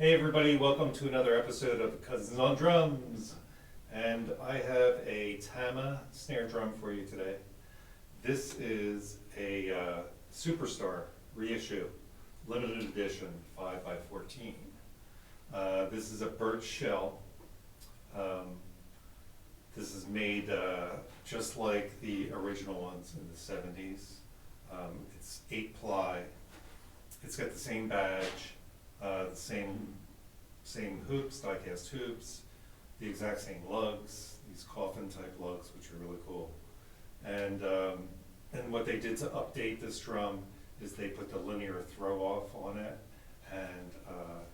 Hey everybody, welcome to another episode of Cousins on Drums. And I have a TAMA snare drum for you today. This is a Superstar reissue, limited edition 5x14. This is a birch shell. This is made just like the original ones in the 70s. It's 8-ply. It's got the same badge. The same hoops, die-cast hoops, the exact same lugs, these coffin type lugs, which are really cool. And what they did to update this drum is they put the linear throw off on it and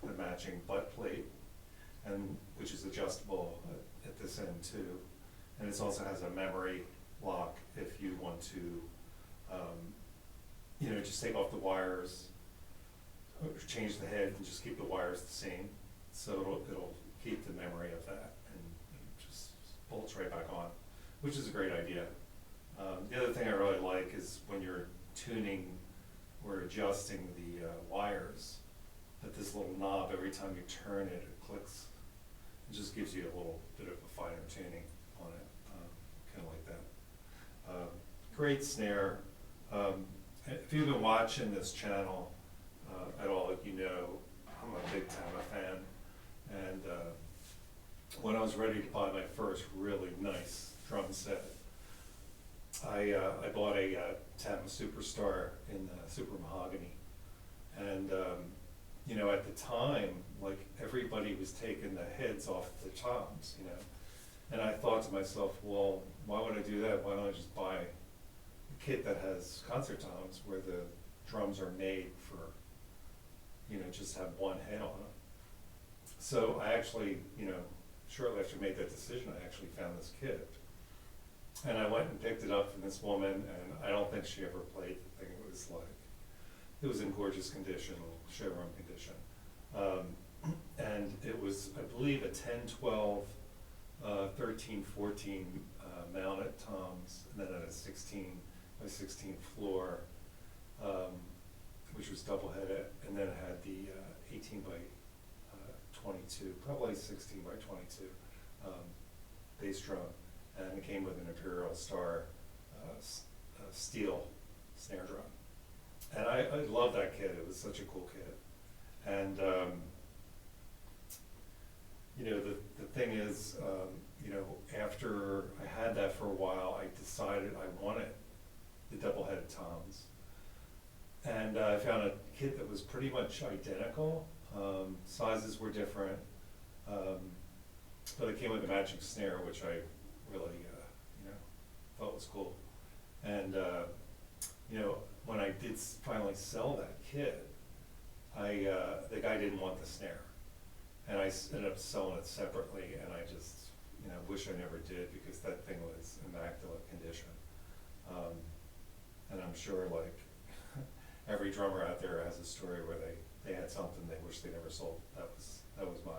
the matching butt plate, and which is adjustable at this end too. And it also has a memory lock if you want to, just take off the wires, change the head and just keep the wires the same, so it'll keep the memory of that and just bolts right back on, which is a great idea. The other thing I really like is when you're tuning or adjusting the wires, that this little knob, every time you turn it, it clicks. It just gives you a little bit of a finer tuning on it, kind of like that. Great snare. If you've been watching this channel at all, you know I'm a big TAMA fan, and when I was ready to buy my first really nice drum set, I bought a TAMA Superstar in Super Mahogany, and at the time, like, everybody was taking the heads off the toms, and I thought to myself, well, why would I do that? Why don't I just buy a kit that has concert toms where the drums are made for just have one head on them. So I actually, shortly after I made that decision, I actually found this kit. And I went and picked it up from this woman, and I don't think she ever played the thing. It was in gorgeous condition, showroom condition. And it was, I believe, a 10, 12, 13, 14 mounted toms, and then a 16 by 16 floor, which was double headed, and then it had the 18 by 22, probably 16 by 22 bass drum, and it came with an Imperial Star steel snare drum. And I love that kit. It was such a cool kit. And the thing is, after I had that for a while, I decided I wanted the double-headed toms. And I found a kit that was pretty much identical. Sizes were different, but it came with a matching snare, which I really, thought was cool. And when I did finally sell that kit, the guy didn't want the snare, and I ended up selling it separately. And I just, wish I never did, because that thing was immaculate condition. And I'm sure, like, every drummer out there has a story where they had something they wish they never sold. That was mine.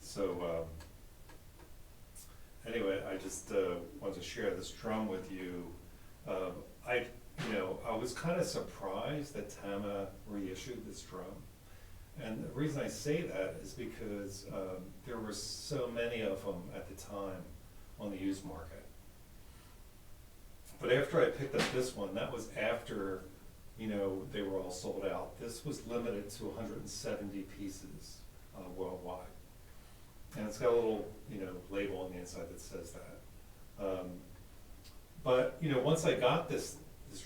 So anyway, I just wanted to share this drum with you. I was kind of surprised that TAMA reissued this drum. And the reason I say that is because there were so many of them at the time on the used market. But after I picked up this one, that was after they were all sold out. This was limited to 170 pieces worldwide. And it's got a little, label on the inside that says that. But, once I got this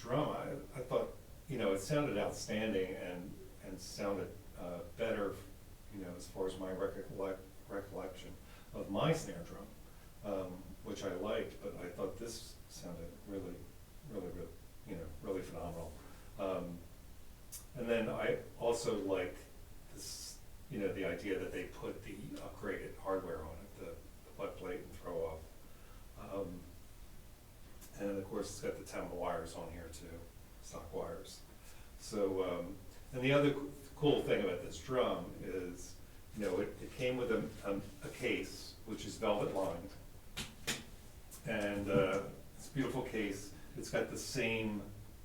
drum, I thought, it sounded outstanding and sounded better, as far as my recollection of my snare drum, which I liked, but I thought this sounded really, really, really phenomenal. And then I also like this, the idea that they put the upgraded hardware on it, the butt plate and throw off. And of course it's got the TAMA wires on here too, stock wires. So, and the other cool thing about this drum is, it came with a case, which is velvet lined. And it's a beautiful case. It's got the same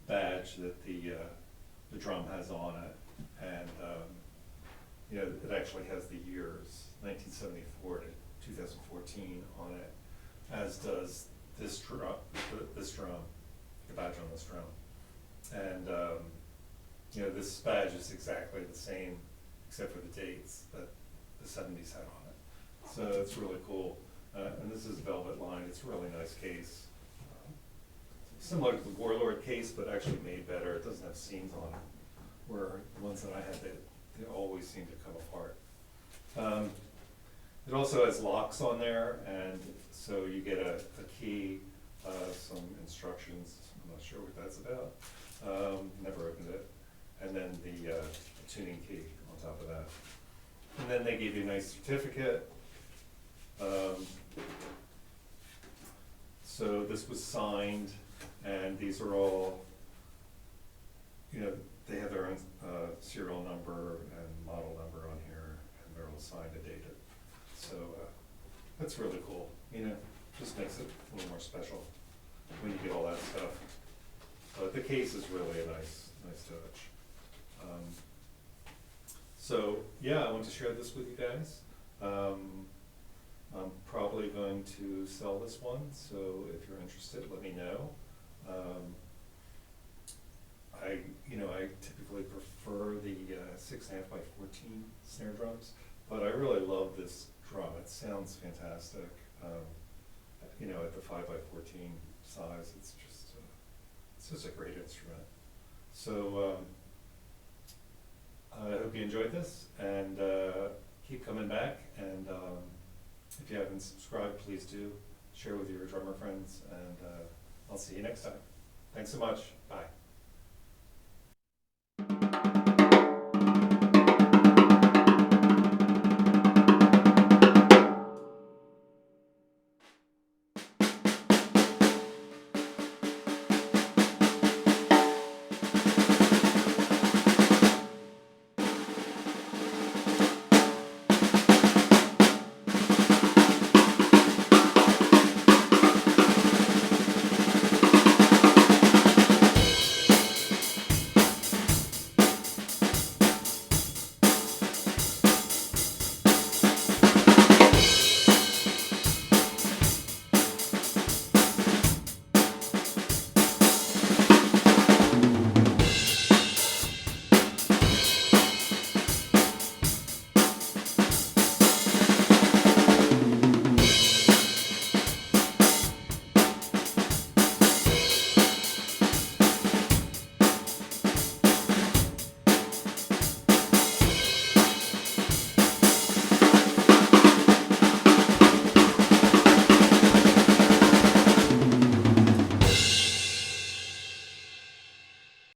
badge that the drum has on it, and you know, it actually has the years, 1974 to 2014 on it, as does this drum, the badge on this drum. And, you know, this badge is exactly the same, except for the dates that the 70s had on it. So it's really cool. And this is velvet lined. It's a really nice case. Similar to the Warlord case, but actually made better. It doesn't have seams on it, where the ones that I had, they always seem to come apart. It also has locks on there, and so you get a key, some instructions. I'm not sure what that's about. Never opened it. And then the tuning key on top of that. And then they gave you a nice certificate. So this was signed, and these are all, you know, they have their own serial number and model number on here, and they're all signed and dated. So that's really cool. You know, just makes it a little more special when you get all that stuff. But the case is really a nice touch. So yeah, I want to share this with you guys. I'm probably going to sell this one, so if you're interested, let me know. I typically prefer the 6.5x14 snare drums, but I really love this drum. It sounds fantastic. You know, at the 5x14 size, it's just a great instrument. So I hope you enjoyed this, and keep coming back. And if you haven't subscribed, please do. Share with your drummer friends, and I'll see you next time. Thanks so much. Bye.